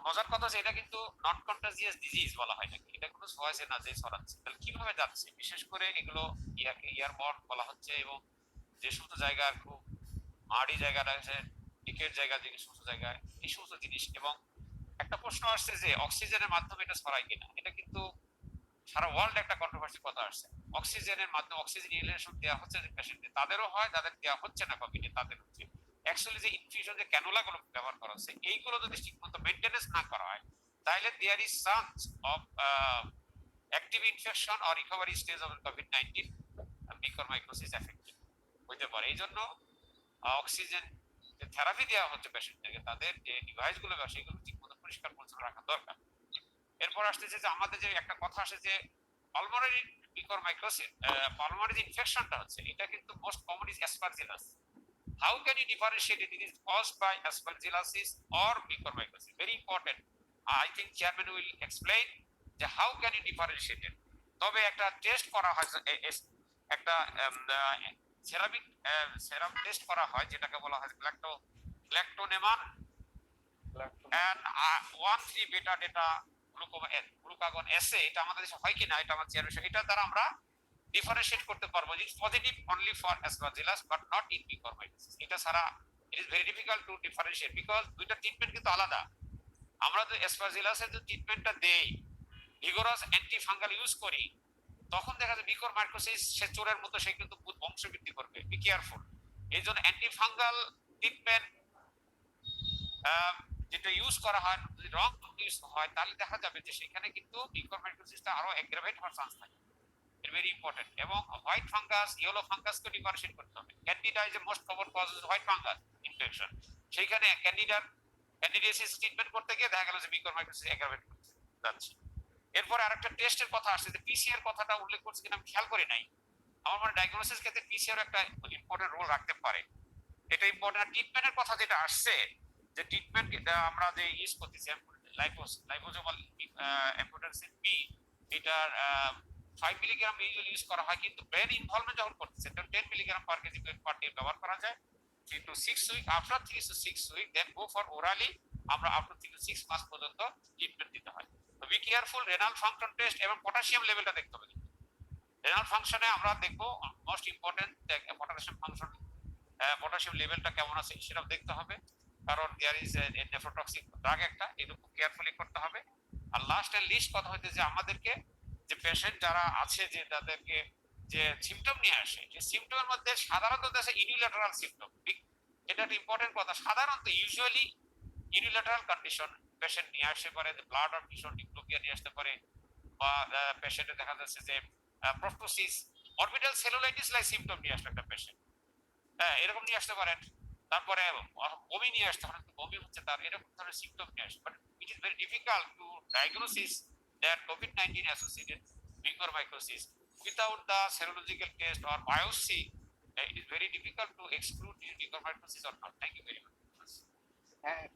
মজার কথা যে এটা কিন্তু নন কন্টাজিয়াস ডিজিজ বলা হয় নাকি, এটা কোনো ছড়াচ্ছে না যে ছড়াচ্ছে, তাহলে কিভাবে যাচ্ছে? বিশেষ করে এগুলো এয়ারবর্ন বলা হচ্ছে, এবং যে সমস্ত জায়গার খুব মাড়ি জায়গা রয়েছে, টিকেট জায়গা, যে সমস্ত জায়গায় এই সমস্ত জিনিস। এবং একটা প্রশ্ন আসছে যে অক্সিজেনের মাধ্যমে এটা ছড়ায় কিনা, এটা কিন্তু সারা ওয়ার্ল্ড একটা কন্ট্রোভার্সি কথা আসছে। অক্সিজেনের মাধ্যমে অক্সিজেন ইনহেলেশন দেওয়া হচ্ছে যে পেশেন্টদের, তাদেরও হয়, যাদের দেওয়া হচ্ছে না কোভিডে তাদের হচ্ছে। অ্যাকচুয়ালি যে ইনফিউশন যে ক্যানুলাগুলো ব্যবহার করা হচ্ছে, এইগুলো যদি ঠিকমতো মেইনটেনেন্স না করা হয়, তাহলে there is chance of active infection or recovery stage of কোভিড-19 মাইক্রোসিস এফেক্টেড হতে পারে। এই জন্য অক্সিজেন যে থেরাপি দেওয়া হচ্ছে পেশেন্টদেরকে, তাদের যে ডিভাইসগুলো সেগুলো ঠিকমতো পরিষ্কার পরিচ্ছন্ন রাখা দরকার। এরপর আসতেছে যে আমাদের যে একটা কথা আসে যে পালমোনারি মিউকরমাইকোসিস, পালমোনারি যে ইনফেকশনটা হচ্ছে এটা কিন্তু most common is Aspergillus. How can you differentiate it? It is caused by aspergillosis or mucormycosis. Very important. I think chairman will explain যে how can you differentiate it. তবে একটা test করা হয়, একটা সেরাম টেস্ট করা হয় যেটাকে বলা হয় গ্ল্যাক্টোনেমান and 1,3 beta ডেটা গ্লুকাগন এসে, এটা আমাদের দেশে হয় কিনা এটা আমার চেয়ারম্যান, এটা দ্বারা আমরা ডিফারেন্সিয়েট করতে পারবো যে positive only for Aspergillus but not in mucormycosis. এটা ছাড়া it is very difficult to differentiate because দুইটা ট্রিটমেন্ট কিন্তু আলাদা। আমরা তো অ্যাসপারজিলাসের যে ট্রিটমেন্টটা দেই, ভিগোরাস অ্যান্টিফাঙ্গাল ইউজ করি, তখন দেখা যায় মিউকরমাইকোসিস সে চোরের মতো সে কিন্তু বংশবৃদ্ধি করবে। Be careful. এই জন্য অ্যান্টিফাঙ্গাল ট্রিটমেন্ট যেটা ইউজ করা হয়, যদি রং ইউজ হয় তাহলে দেখা যাবে যে সেখানে কিন্তু মিউকরমাইকোসিসটা আরো এগ্রাভেট হওয়ার চান্স থাকে। It's very important. এবং হোয়াইট ফাঙ্গাস, ইয়েলো ফাঙ্গাসকে ডিফারেন্সিয়েট করতে হবে। Candida is the most common cause of white fungus infection. সেইখানে ক্যান্ডিডিয়াসিস ট্রিটমেন্ট করতে গিয়ে দেখা গেল যে মিউকরমাইকোসিস এগ্রাভেট করছে যাচ্ছে। এরপর আরেকটা টেস্টের কথা আসছে, যে পিসিআর কথাটা উল্লেখ করছে কিনা আমি খেয়াল করি নাই। আমার মনে ডায়াগনোসিস ক্ষেত্রে পিসিআর একটা ইম্পর্টেন্ট রোল রাখতে পারে। এটা ইম্পর্টেন্ট। ট্রিটমেন্টের কথা যেটা আসছে, যে ট্রিটমেন্ট আমরা যে ইউজ করতেছি লাইপোজোমাল অ্যাম্ফোটেরসিন বি, এটার 5 মিলিগ্রাম ইউজুয়ালি ইউজ করা হয়, কিন্তু ব্রেন ইনভলভমেন্ট যখন করতেছে তখন 10 milligram per kg per day ব্যবহার করা যায়। 3 to 6 week, after 3 to 6 week then go for orally. আমরা আফটার 3 to 6 মাস পর্যন্ত ট্রিটমেন্ট দিতে হয়। তো be careful. Renal function test এবং পটাশিয়াম লেভেলটা দেখতে হবে। রেনাল ফাংশনে আমরা দেখবো most important potassium function, potassium লেভেলটা কেমন আছে সেটা দেখতে হবে, কারণ there is a nephrotoxic drug একটা, এরকম কেয়ারফুলি করতে হবে। আর লাস্ট এন্ড লিস্ট কথা হইতে যে আমাদেরকে যে পেশেন্ট যারা আছে যে তাদেরকে যে সিমটম নিয়ে আসে, যে সিমটমের মধ্যে সাধারণত আছে ইউনিল্যাটারাল সিমটম। এটা একটা ইম্পর্টেন্ট কথা। সাধারণত ইউজুয়ালি ইউনিল্যাটারাল কন্ডিশন পেশেন্ট নিয়ে আসতে পারে, ব্লাড অর টিস্যু ডিপ্লোপিয়া নিয়ে আসতে পারে, বা পেশেন্টে দেখা যাচ্ছে যে প্রোস্টোসিস, অরবিটাল সেলুলাইটিস লাইক সিমটম নিয়ে আসলে একটা পেশেন্ট, এরকম নিয়ে আসতে পারেন। তারপরে বমি নিয়ে আসতে পারেন, বমি হচ্ছে তার, এরকম ধরনের সিমটম নিয়ে আসে। But it is very difficult to diagnosis that COVID-19 associated mucormycosis without the serological test or biopsy. It is very difficult to exclude mucormycosis or not. Thank you very much.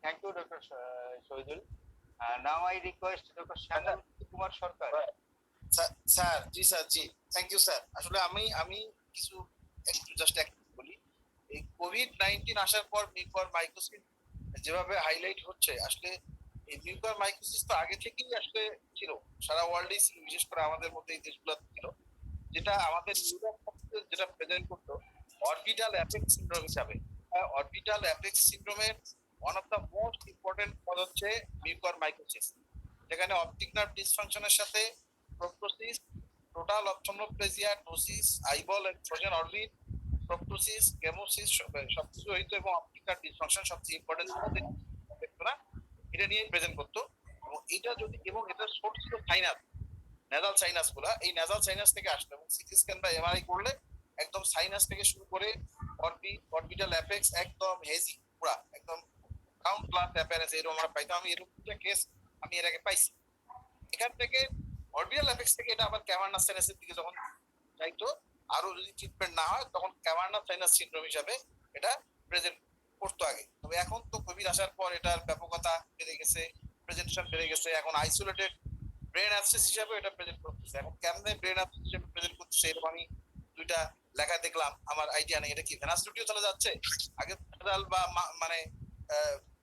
Thank you, Dr. Shoidul. Now I request Dr. Shyamul Kumar Sarkar. Sir ji thank you sir. আসলে আমি কিছু just বলি, এই COVID-19 আসার পর mucormycosis যেভাবে highlight হচ্ছে, আসলে এই মিউকরমাইকোসিস তো আগে থেকেই আসলে ছিল, সারা ওয়ার্ল্ডেই ছিল, বিশেষ করে আমাদের মধ্যে এই দেশগুলো ছিল, যেটা আমাদের যেটা প্রেজেন্ট করতো অরবিটাল অ্যাপেক্স সিনড্রোম হিসাবে। অরবিটাল অ্যাপেক্স সিনড্রোমের one of the most important cause হচ্ছে মিউকরমাইকোসিস, যেখানে অপটিক নার্ভ ডিসফাংশনের সাথে proptosis, total ophthalmoplegia, ptosis, eyeball and frozen orbit, proptosis, chemosis সবকিছু হইতো, এবং অপটিক নার্ভ ডিসফাংশন সবচেয়ে ইম্পর্টেন্ট দেখতো না, এটা নিয়ে প্রেজেন্ট করতো। এবং এটা যদি, এবং এটার সোর্স ছিল সাইনাস, নেজাল সাইনাস গুলা, এই নেজাল সাইনাস থেকে আসতো, এবং সিটি স্ক্যান বা এমআরআই করলে একদম সাইনাস থেকে শুরু করে অরবিটাল অ্যাপেক্স একদম হেজি, পুরা একদম কাউন্ট প্লাস অ্যাপিয়ারেন্স এরকম আমরা পাইতাম। আমি এরকম একটা কেস আমি এর আগে পাইছি। এখান থেকে অরবিটাল অ্যাপেক্স থেকে এটা আবার ক্যাভার্নাস সাইনাসের দিকে যখন যাইতো, আরো যদি ট্রিটমেন্ট না হয় তখন ক্যাভার্নাস সাইনাস সিনড্রোম হিসাবে এটা প্রেজেন্ট করতো আগে। তবে এখন তো কোভিড আসার পর এটার ব্যাপকতা বেড়ে গেছে, প্রেজেন্টেশন বেড়ে গেছে, এখন আইসোলেটেড ব্রেন অ্যাবসেস হিসাবে এটা প্রেজেন্ট করতেছে। এখন কেমনে ব্রেন অ্যাবসেস হিসাবে প্রেজেন্ট করতেছে এরকম আমি দুইটা লেখা দেখলাম, আমার আইডিয়া নেই এটা কি ভেনাস রুটিও চলে যাচ্ছে, আগে নেজাল বা মানে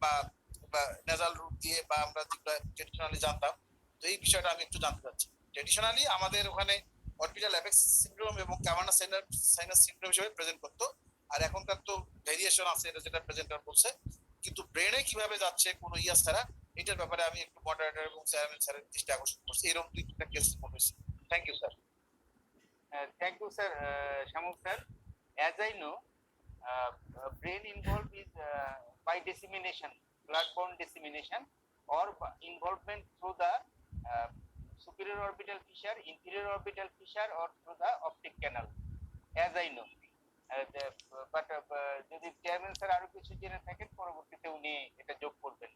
বা নেজাল রুট দিয়ে বা আমরা যেটা ট্রেডিশনালি জানতাম। তো এই বিষয়টা আমি একটু জানতে চাচ্ছি। ট্রেডিশনালি আমাদের ওখানে অরবিটাল অ্যাপেক্স সিনড্রোম এবং ক্যাভার্নাস সাইনাস সিনড্রোম হিসেবে প্রেজেন্ট করতো, আর এখনকার তো ভেরিয়েশন আছে, এটা যেটা প্রেজেন্টার বলছে, কিন্তু ব্রেনে কিভাবে যাচ্ছে কোনো ইয়া ছাড়া, এটার ব্যাপারে আমি একটু মডারেটর এবং চেয়ারম্যান স্যারের দৃষ্টি আকর্ষণ করছি। এরকম দুইটা কেস রিপোর্ট হয়েছে। Thank you sir. Thank you, sir. Shyamul sir. As I know, brain involved is by dissemination, blood-borne dissemination, or involvement through the superior orbital fissure, inferior orbital fissure, or through the optic canal. As I I know, but যদি chairman sir আরো কিছু জেনে থাকেন পরবর্তীতে উনি এটা যোগ করবেন।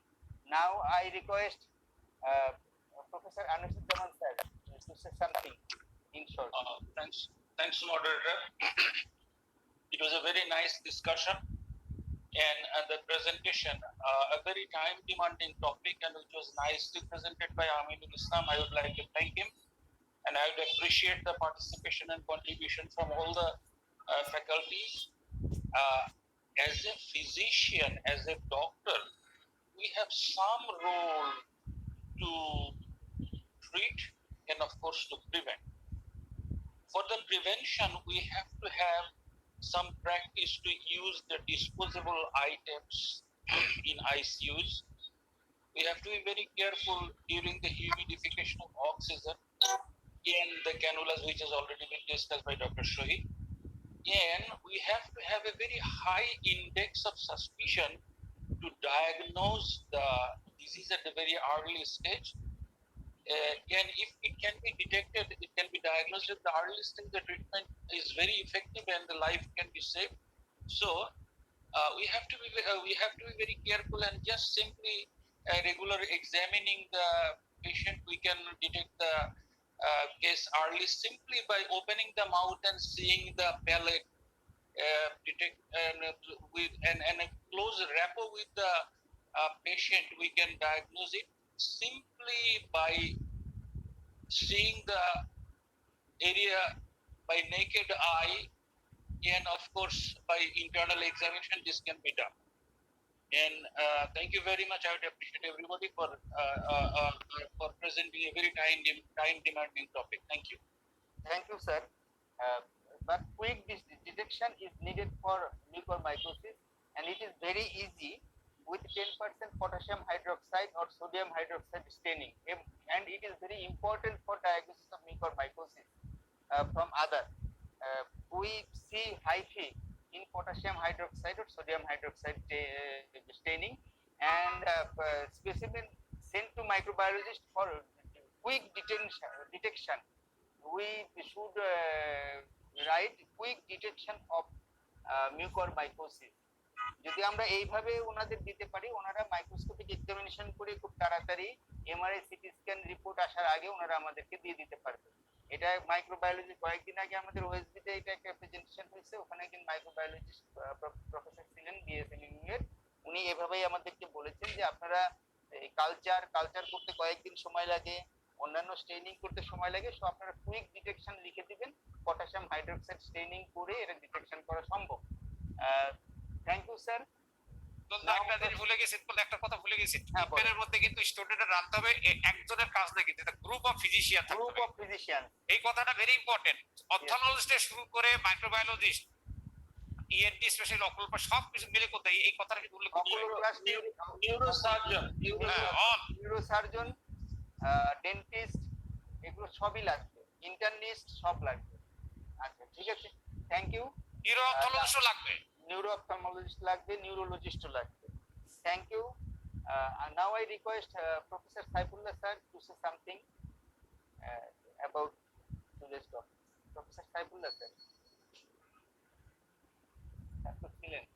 Now I request professor Anisuzzaman sir to say something in short. Thanks, moderator. It was a very nice discussion and the presentation, a very time-demanding topic, and which was nicely presented by Aminul Islam. I would like to thank him, and I would appreciate the participation and contribution from all the faculties. As a physician, as a doctor, we have some role to treat and of course to prevent. For the prevention, we have to have some practice to use the disposable items in ICUs. We have to be very careful during the humidification of oxygen in the cannulas, which has already been discussed by Dr. Shohid. And we have to have a very high index of suspicion to diagnose the disease at a very early stage. And if it can be detected, it can be diagnosed at the early stage, the treatment is very effective and the life can be saved. So we have to be very careful, and just simply regular examining the patient, we can detect the case early simply by opening the mouth and seeing the palate, detect with and a close rapport with the patient, we can diagnose it simply by seeing the area by naked eye, and of course by internal examination this can be done. And thank you very much. I would appreciate everybody for presenting a very time demanding topic. Thank you. Thank you, sir. But quick detection is needed for mucormycosis, and it is very easy with 10% potassium hydroxide or sodium hydroxide staining, and it is very important for diagnosis of mucormycosis from other. We see hyphae in potassium hydroxide or sodium hydroxide staining, and specimen sent to microbiologist for quick detection. We should write quick detection of mucormycosis. যদি আমরা এইভাবে ওনাদের দিতে পারি, ওনারা microscopic examination করে খুব তাড়াতাড়ি এমআরআই সিটি স্ক্যান রিপোর্ট আসার আগে ওনারা আমাদেরকে দিয়ে দিতে পারবে। এটা মাইক্রোবায়োলজি কয়েকদিন আগে আমাদের ওএসবিতে এটা একটা প্রেজেন্টেশন হয়েছে, ওখানে একজন মাইক্রোবায়োলজিস্ট প্রফেসর ছিলেন বিএসএমইউ এর, উনি এভাবেই আমাদেরকে বলেছেন যে আপনারা কালচার করতে কয়েকদিন সময় লাগে, অন্যান্য স্টেইনিং করতে সময় লাগে, সো আপনারা কুইক ডিটেকশন লিখে দিবেন, পটাশিয়াম হাইড্রোক্সাইড স্টেইনিং করে এটা ডিটেকশন করা সম্ভব। Thank you sir. একটা জিনিস ভুলে গেছি, একটা কথা ভুলে গেছি, এর মধ্যে কিন্তু স্টুডেন্টের রাখতে হবে একজনের কাজ না, কিন্তু গ্রুপ অফ ফিজিশিয়ান, এই কথাটা ভেরি ইম্পর্টেন্ট। অপথলমোলজিস্ট শুরু করে মাইক্রোবায়োলজিস্ট, ইএনটি স্পেশাল অকুলার সব কিছু মিলে কোথায় এই কথাটা কিন্তু উল্লেখ করতে হবে। নিউরোসার্জন, ডেন্টিস্ট, এগুলো সবই লাগবে, ইন্টারনিস্ট সব লাগবে। আচ্ছা ঠিক আছে, থ্যাংক ইউ। নিউরো অপথলমোলজিস্ট লাগবে, নিউরো অপথলমোলজিস্ট লাগবে, নিউরোলজিস্ট লাগবে। Thank you. Now I request Professor Saifullah sir to say something about today's topic. Professor Saifullah sir. Excellent.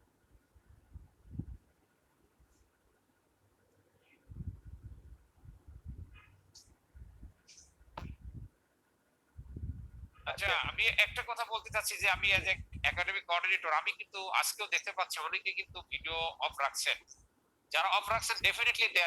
আচ্ছা, আমি একটা কথা বলতে চাচ্ছি যে আমি এজ একাডেমিক কোঅর্ডিনেটর, আমি কিন্তু আজকেও দেখতে পাচ্ছি অনেকে কিন্তু ভিডিও অফ রাখছেন। যারা অফ রাখছেন ডেফিনেটলি দে